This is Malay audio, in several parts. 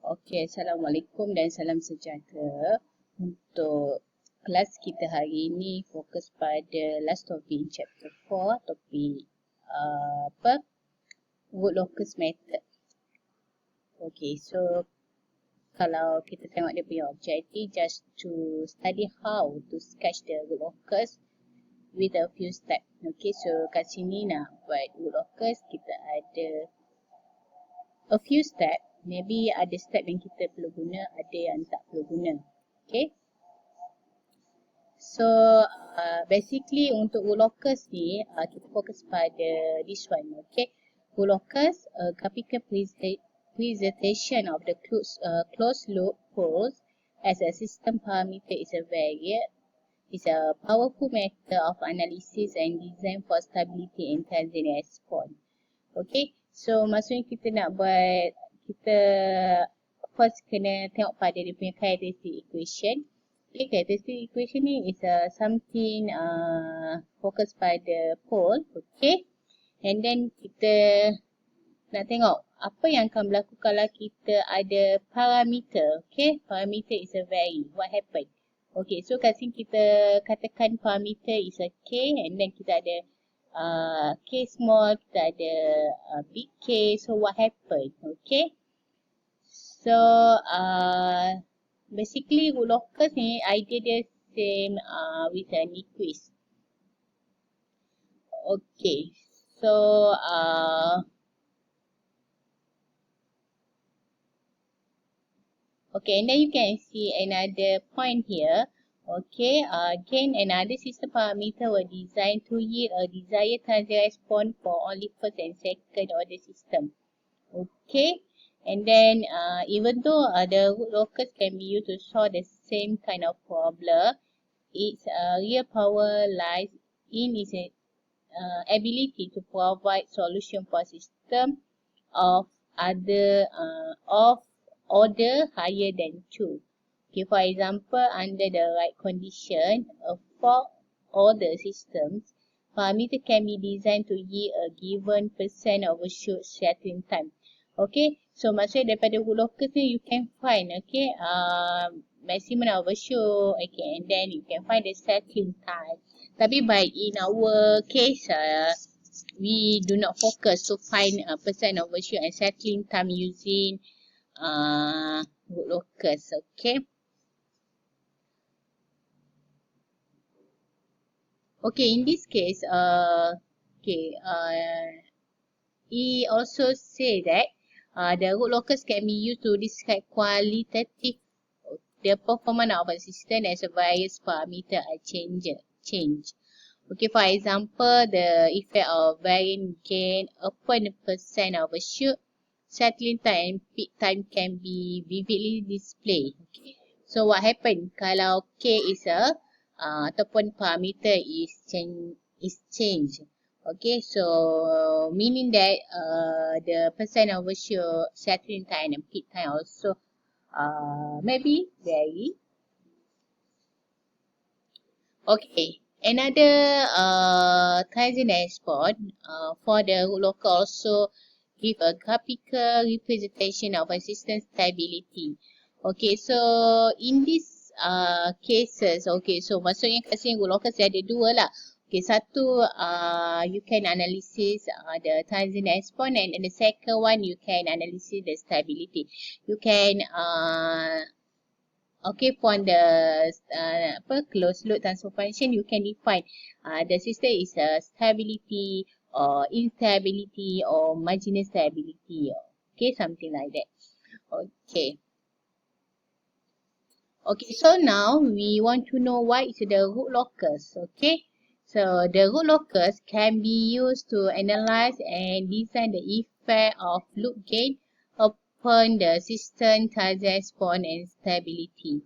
Okey, Assalamualaikum dan salam sejahtera. Untuk kelas kita hari ini fokus pada last topic chapter 4, topik root locus method. Okey, so kalau kita tengok dia punya objektif just to study how to sketch the root locus with a few steps. Okey, so kat sini nak buat root locus, kita ada a few step. Maybe ada step yang kita perlu guna, ada yang tak perlu guna. Okay. So basically untuk root locus ni kita fokus pada this one. Okay. Root locus, graphical presentation of the closed loop poles as a system parameter is a variant. Is a powerful method of analysis and design for stability and transient response. Okay. So maksudnya kita nak buat, kita first kena tengok pada dia punya characteristic equation. Okay, characteristic equation ni is something fokus pada pole. Okay. And then kita nak tengok apa yang akan berlaku kalau kita ada parameter. Okay, parameter is a value. What happened? Okay, so kat sini kita katakan parameter is a K and then kita ada K small, kita ada big K. So what happened? Okay. So basically root locus ni idea dia same with an equation. Okay. So okay, and then you can see another point here. Okay, again another system parameter were designed to yield a desired transient response for only first and second order system. Okay, and then even though the root locus can be used to solve the same kind of problem, its real power lies in its ability to provide solution for system of order higher than 2. Okay, for example, under the right condition, a fourth order system parameter can be designed to yield a given percent overshoot settling time. Okay, so maksudnya daripada root locus ni you can find maximum overshoot, okay, and then you can find the settling time. Tapi in our case, we do not focus to find percent overshoot and settling time using root locus. Okay. Okay, in this case, he also say that the root locus can be used to describe qualitative the performance of a system as a various parameter are change. Okay, for example, the effect of variant gain upon percent overshoot, settling time and peak time can be vividly displayed. Okay. So what happen kalau K is ataupun parameter is change. Okay, so meaning that the percent overshoot, settling time and peak time also maybe vary. Okay, another transient response for the root locus also give a graphical representation of a system stability. Okay, so in these cases, okay, so maksudnya kat sini root locus ada dua lah. Okay, satu you can analysis the transient response and the second one you can analysis the stability. You can okay, for the closed loop transfer function you can define the system is a stability or instability or marginal stability. Okay, something like that. Okay. Okay, so now we want to know what is the root locus. Okay, so the root locus can be used to analyze and design the effect of loop gain upon the system transient response and stability.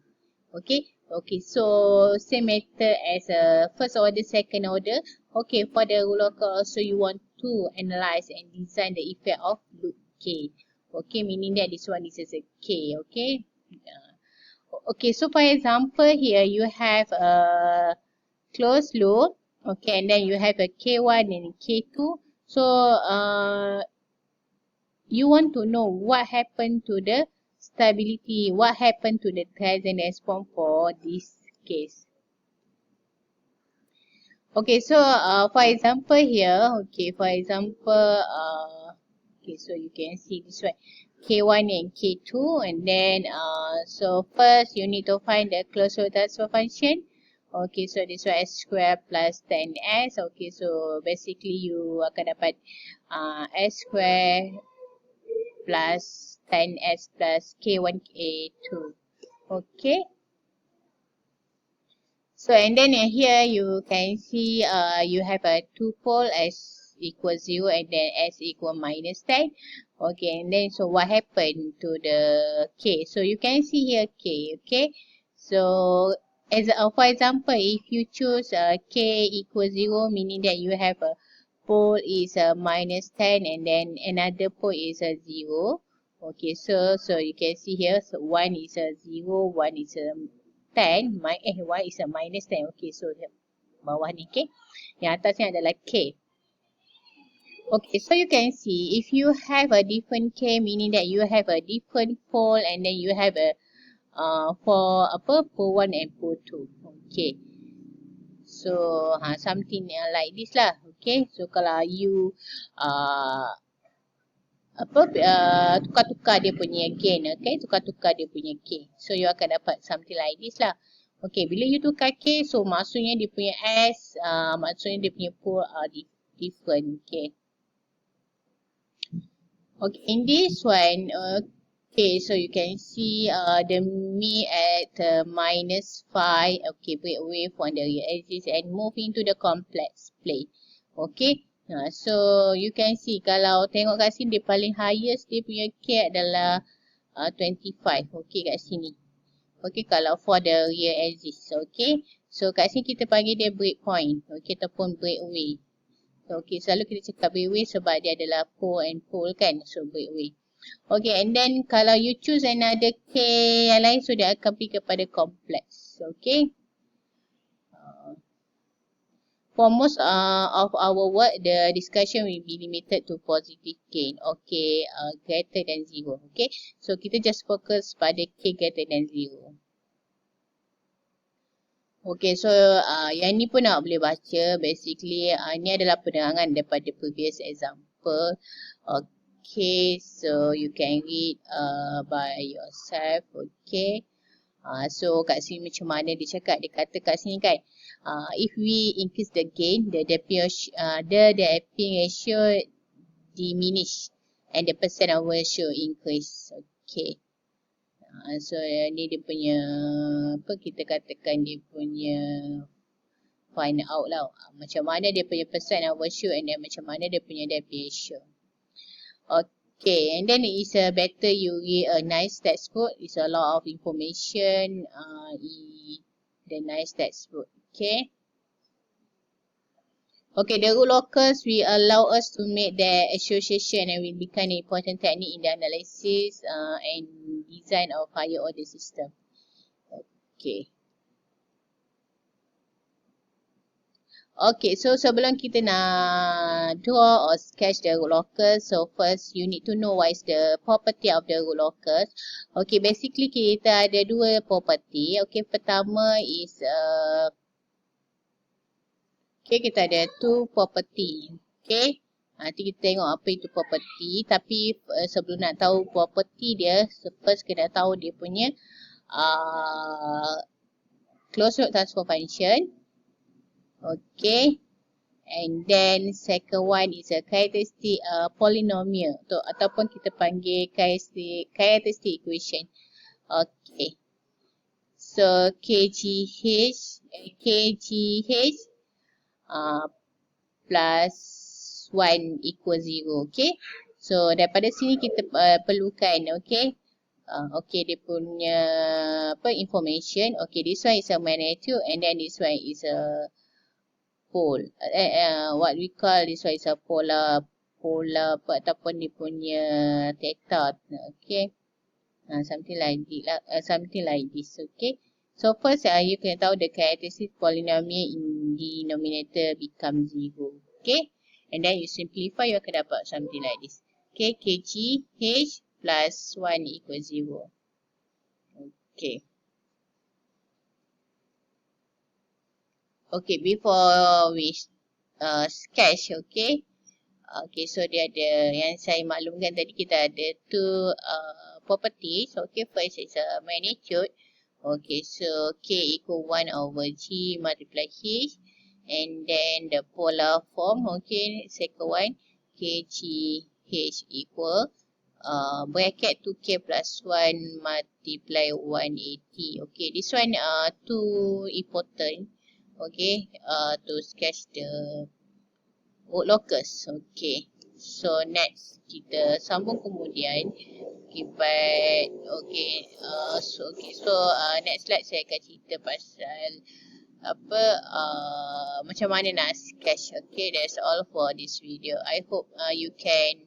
Okay, okay, so same method as first order, second order. Okay, for the root locus, so you want to analyze and design the effect of loop gain. Okay, meaning that this one is a K. Okay. Okay, so for example here you have a closed loop, okay, and then you have a K1 and K2. So you want to know what happened to the stability. What happened to the present response for this case? Okay, so for example here, okay, for example, okay, so you can see this one, K1 and K2, and then, so first you need to find the closed loop transfer function. Okay, so this one S square plus 10S. Okay, so basically you akan dapat S square plus 10S plus K1, K2. Okay. So and then here you can see you have a two-pole S equals 0 and then S equal minus 10. Okay, and then so what happened to the K? So you can see here K, okay? So as for example, if you choose K equals 0, meaning that you have a pole is minus 10 and then another pole is a 0. Okay, so you can see here, so one is a 0, one is a 10, y is a minus 10. Okay, so bawah ni, okay. Yang atas ni adalah K. Okay, so you can see if you have a different K, meaning that you have a different pole and then you have a for pole 1 and pole 2. Okay. So something like this lah. Okay, so kalau you tukar-tukar dia punya gain, okay, tukar-tukar dia punya K. So you akan dapat something like this lah. Okay, bila you tukar K, so maksudnya dia punya S, maksudnya dia punya pole are different, okay. Okay, in this one, okay, so you can see the me at minus 5, okay, break away from the real axis and move into the complex plane. Okay. So you can see kalau tengok kat sini dia paling highest dia punya K adalah 25. Okay, kat sini. Okay, kalau for the real axis. Okay. So kat sini kita panggil dia break point. Okay, ataupun break away. So, okay, selalu kita cakap break away sebab dia adalah pole and pole kan. So break away. Okay, and then kalau you choose another K yang lain, so dia akan pergi kepada complex. Okay. For most of our work, the discussion will be limited to positive gain. Okay, greater than 0. Okay, so kita just focus pada K greater than 0. Okay, so yang ni pun nak boleh baca. Basically, ni adalah penerangan daripada previous example. Okay, so you can read by yourself. Okay. So kat sini macam mana dia cakap, dia kata kat sini kan, if we increase the gain, the damping ratio diminish and the percent of ratio increase. Okay. So ni dia punya, apa kita katakan dia punya find out lah. Macam mana dia punya percent of ratio and then macam mana dia punya damping ratio. Okay, and then it's better you read a nice textbook. It's a lot of information. The nice textbook. Okay. Okay, the root locus will allow us to make the association and will become an important technique in the analysis and design of higher order system. Okay. Okay, so sebelum kita nak draw or sketch the root locus, so first you need to know what is the property of the root locus. Okay, basically kita ada dua property. Okay, pertama is okay, kita ada two property. Okay, nanti kita tengok apa itu property. Tapi sebelum nak tahu property dia, first kita tahu dia punya closed loop transfer function. Okay, and then second one is a characteristic polynomial ataupun kita panggil characteristic equation. Okay, so KGH plus 1 equals 0. Okay, so daripada sini kita perlukan, okay, okay, dia punya information. Okay, this one is a magnitude and then this one is a pole. What we call this one is a polar ataupun dia punya theta. Okay, something like this. Okay, so first you can tahu the characteristic polynomial in denominator become 0. Okay, and then you simplify, you akan dapat something like this. Okay, KGH plus 1 equals 0. Okay. Okay, before we sketch, okay. Okay, so dia ada yang saya maklumkan tadi, kita ada two properties. Okay, first is a magnitude. Okay, so K equal 1 over G multiply H. And then the polar form, okay, second one, KG H equal bracket 2K plus 1 multiply 180. Okay, this one too important, okay, to sketch the locus. Okay, so next kita sambung kemudian. Okay, but okay, next slide saya akan cerita pasal apa macam mana nak sketch. Okay, that's all for this video. I hope you can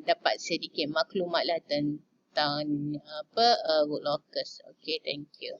dapat sedikit maklumat lah tentang apa locus. Okay, thank you.